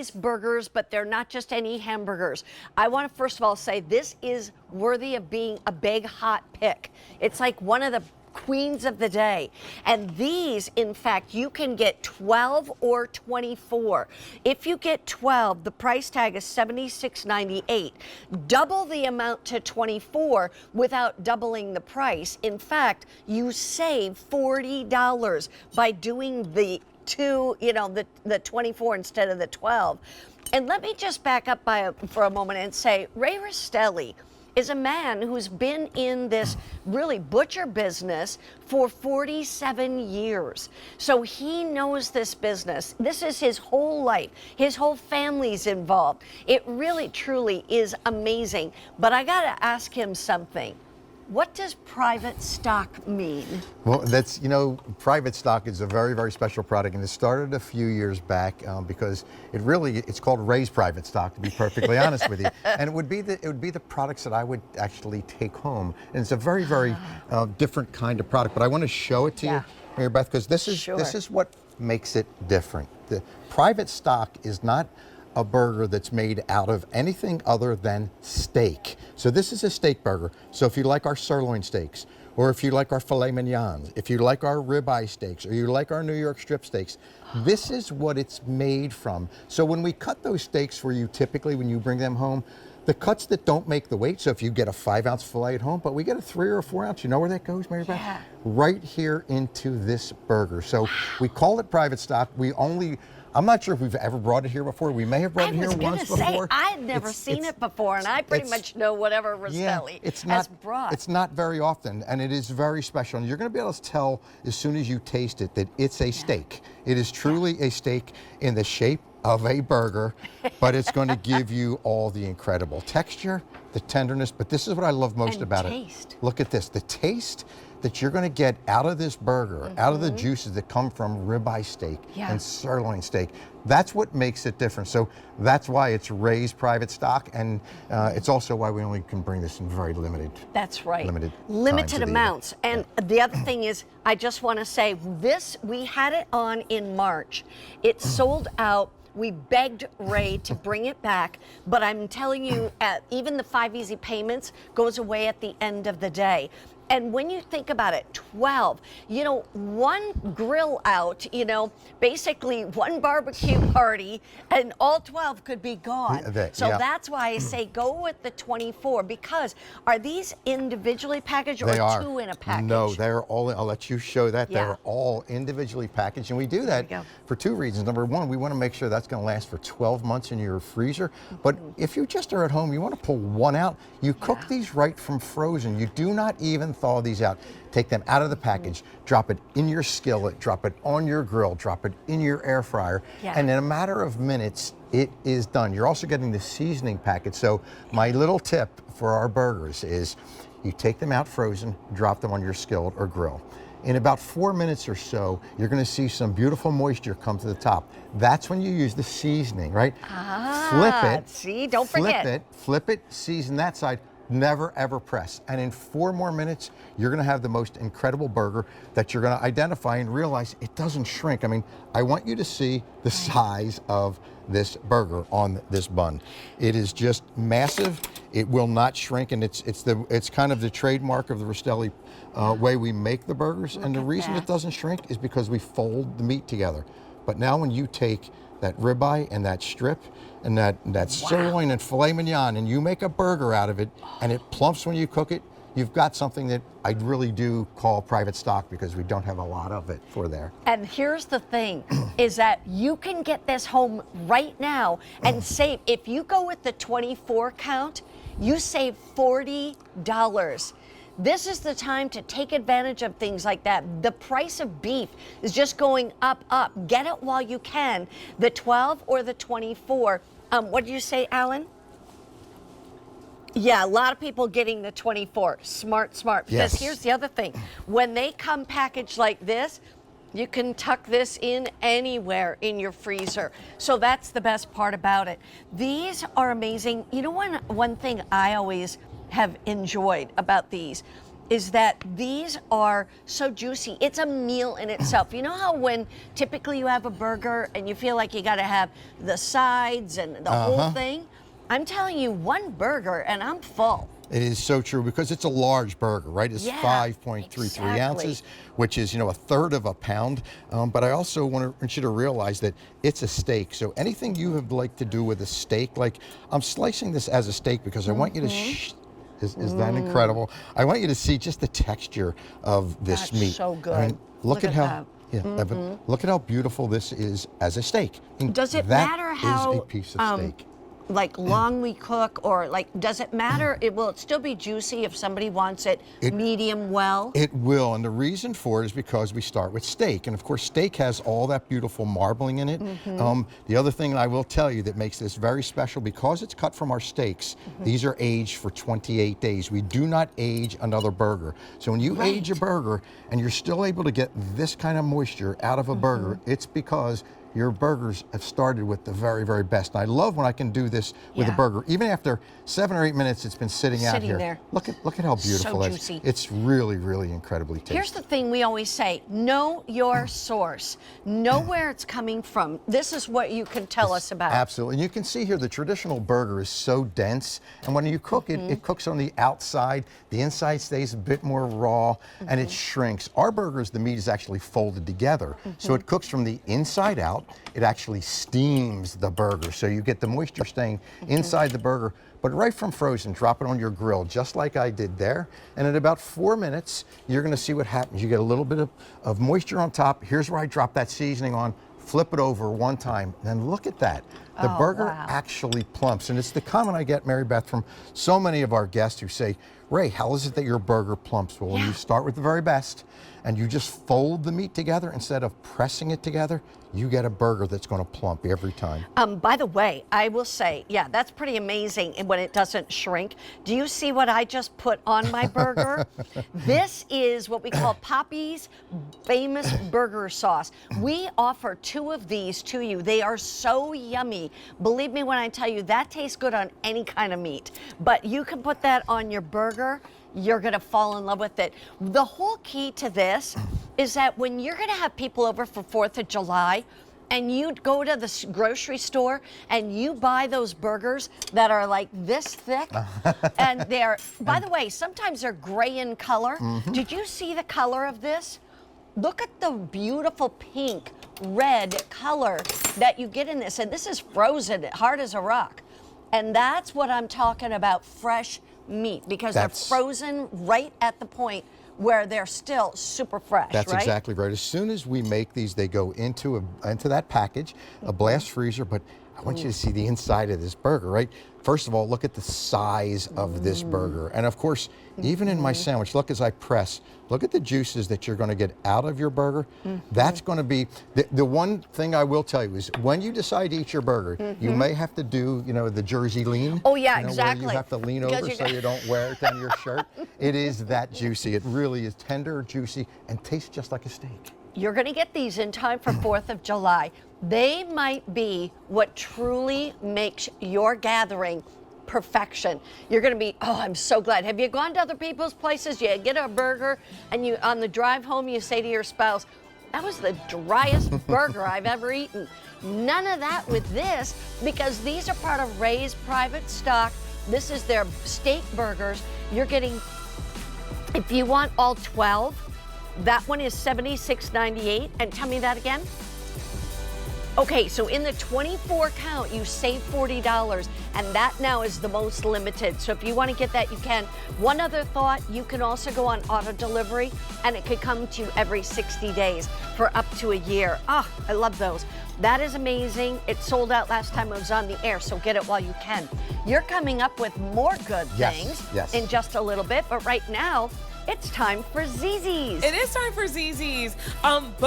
these burgers, but they're not just any hamburgers. I want to first of all say this is worthy of being a big hot pick. It's like one of the queens of the day. And these, in fact, you can get 12 or 24. If you get 12, the price tag is $76.98. Double the amount to 24 without doubling the price. In fact, you save $40 by doing the the 24 instead of the 12. And let me just back up for a moment and say, Ray Rastelli is a man who's been in this really butcher business for 47 years. So he knows this business. This is his whole life. His whole family's involved. It really, truly is amazing. But I gotta ask him something. What does private stock mean? Well, that's, private stock is a very, very special product, and it started a few years back because it's called Ray's Private Stock, to be perfectly honest with you. And it would be the products that I would actually take home, and it's a very, very different kind of product. But I want to show it to you, Mary Beth, because this is what makes it different. The private stock is not a burger that's made out of anything other than steak. So this is a steak burger. So if you like our sirloin steaks, or if you like our filet mignons, if you like our ribeye steaks, or you like our New York strip steaks, this is what it's made from. So when we cut those steaks for you, typically when you bring them home, the cuts that don't make the weight, so if you get a 5-ounce filet at home, but we get a 3 or a 4 ounce, you know where that goes, Mary Beth? Yeah. Right here into this burger. So we call it private stock. I'm not sure if we've ever brought it here before. We may have brought it here once before. I had never seen it before, and I pretty much know whatever Rastelli has brought. It's not very often, and it is very special. And you're going to be able to tell as soon as you taste it that it's a steak. It is truly a steak in the shape of a burger, but it's going to give you all the incredible texture, the tenderness. But this is what I love most about it. Look at this. The taste that you're going to get out of this burger, out of the juices that come from ribeye steak and sirloin steak, that's what makes it different. So that's why it's Ray's Private Stock, and it's also why we only can bring this in very limited. That's right. Limited amounts. And the other thing is, I just want to say this: we had it on in March. It sold out. We begged Ray to bring it back, but I'm telling you, even the 5 easy payments goes away at the end of the day. And when you think about it, 12, one grill out, basically one barbecue party, and all 12 could be gone. That's why I say go with the 24, because are these individually packaged or two in a package? No, they're all, I'll let you show that. They're all individually packaged, and we do that for 2 reasons. Number one, we want to make sure that's going to last for 12 months in your freezer. But if you just are at home, you want to pull one out. You cook these right from frozen. You do not even thaw these out. Take them out of the package, drop it in your skillet, drop it on your grill, drop it in your air fryer, and in a matter of minutes, it is done. You're also getting the seasoning packet. So my little tip for our burgers is you take them out frozen, drop them on your skillet or grill. In about 4 minutes or so, you're going to see some beautiful moisture come to the top. That's when you use the seasoning, right? Flip it. See, don't forget. Flip it, season that side. Never ever press. And in 4 more minutes, you're going to have the most incredible burger that you're going to identify and realize it doesn't shrink. I mean, I want you to see the size of this burger on this bun. It is just massive. It will not shrink, and it's kind of the trademark of the Rastelli way we make the burgers. And the reason it doesn't shrink is because we fold the meat together. But now when you take that ribeye and that strip and that sirloin and filet mignon, and you make a burger out of it, and it plumps when you cook it, you've got something that I really do call private stock, because we don't have a lot of it for there. And here's the thing, is that you can get this home right now and save. If you go with the 24 count, you save $40. This is the time to take advantage of things like that. The price of beef is just going up. Get it while you can. The 12 or the 24. What did you say, Alan? Yeah, a lot of people getting the 24. Smart. Because here's the other thing. When they come packaged like this, you can tuck this in anywhere in your freezer. So that's the best part about it. These are amazing. You know, one thing I always have enjoyed about these is that these are so juicy. It's a meal in itself. You know how when typically you have a burger and you feel like you got to have the sides and the whole thing? I'm telling you, one burger and I'm full. It is so true because it's a large burger, right? It's 5.33 ounces, which is, a third of a pound. But I also want you to realize that it's a steak. So anything you would like to do with a steak, like I'm slicing this as a steak because I want you to is that incredible? I want you to see just the texture of this meat. So good. I mean, look at how look at how beautiful this is as a steak. Does it matter how is a piece of steak? Like long we cook, or like, does it matter? Will it still be juicy if somebody wants it medium well? It will, and the reason for it is because we start with steak, and of course steak has all that beautiful marbling in it. The other thing I will tell you that makes this very special, because it's cut from our steaks, these are aged for 28 days. We do not age another burger. So when you age a burger and you're still able to get this kind of moisture out of a burger, it's because your burgers have started with the very, very best. And I love when I can do this with a burger. Even after 7 or 8 minutes it's been sitting out here. There. Look at how beautiful it is. Juicy. It's really, really incredibly tasty. Here's the thing we always say, know your source. Know where it's coming from. This is what you can tell us about. Absolutely. And you can see here the traditional burger is so dense, and when you cook it, it cooks on the outside. The inside stays a bit more raw, and it shrinks. Our burgers, the meat is actually folded together. So it cooks from the inside out. It actually steams the burger, so you get the moisture staying inside the burger. But right from frozen, drop it on your grill, just like I did there. And in about 4 minutes, you're gonna see what happens. You get a little bit of moisture on top. Here's where I drop that seasoning on. Flip it over one time, and then look at that. The burger actually plumps. And it's the comment I get, Mary Beth, from so many of our guests who say, Ray, how is it that your burger plumps? Well, when you start with the very best and you just fold the meat together instead of pressing it together, you get a burger that's going to plump every time. By the way, I will say, that's pretty amazing when it doesn't shrink. Do you see what I just put on my burger? This is what we call Poppy's famous burger sauce. We offer 2 of these to you. They are so yummy. Believe me when I tell you, that tastes good on any kind of meat. But you can put that on your burger. You're going to fall in love with it. The whole key to this is that when you're going to have people over for 4th of July, and you go to the grocery store and you buy those burgers that are like this thick, and they're, by the way, sometimes they're gray in color. Did you see the color of this? Look at the beautiful pink, red color that you get in this. And this is frozen, hard as a rock. And that's what I'm talking about, fresh meat, because they're frozen right at the point where they're still super fresh. That's exactly right. As soon as we make these, they go into that package, a blast freezer. But I want you to see the inside of this burger, right? First of all, look at the size of this burger. And of course, even in my sandwich, look as I press, look at the juices that you're going to get out of your burger. That's going to be, the one thing I will tell you is when you decide to eat your burger, you may have to do, the Jersey lean. Oh yeah, exactly. Where you have to lean over so you don't wear it down your shirt. It is that juicy. It really is tender, juicy, and tastes just like a steak. You're going to get these in time for 4th of July. They might be what truly makes your gathering perfection. You're going to be, I'm so glad. Have you gone to other people's places? You get a burger and you, on the drive home, you say to your spouse, that was the driest burger I've ever eaten. None of that with this, because these are part of Ray's private stock. This is their steak burgers. You're getting, if you want all 12, that one is $76.98. And tell me that again. Okay, so in the 24 count, you save $40, and that now is the most limited. So if you want to get that, you can. One other thought, you can also go on auto delivery, and it could come to you every 60 days for up to a year. I love those. That is amazing. It sold out last time it was on the air, so get it while you can. You're coming up with more good things in just a little bit, but right now, it's time for ZZ's. It is time for ZZ's.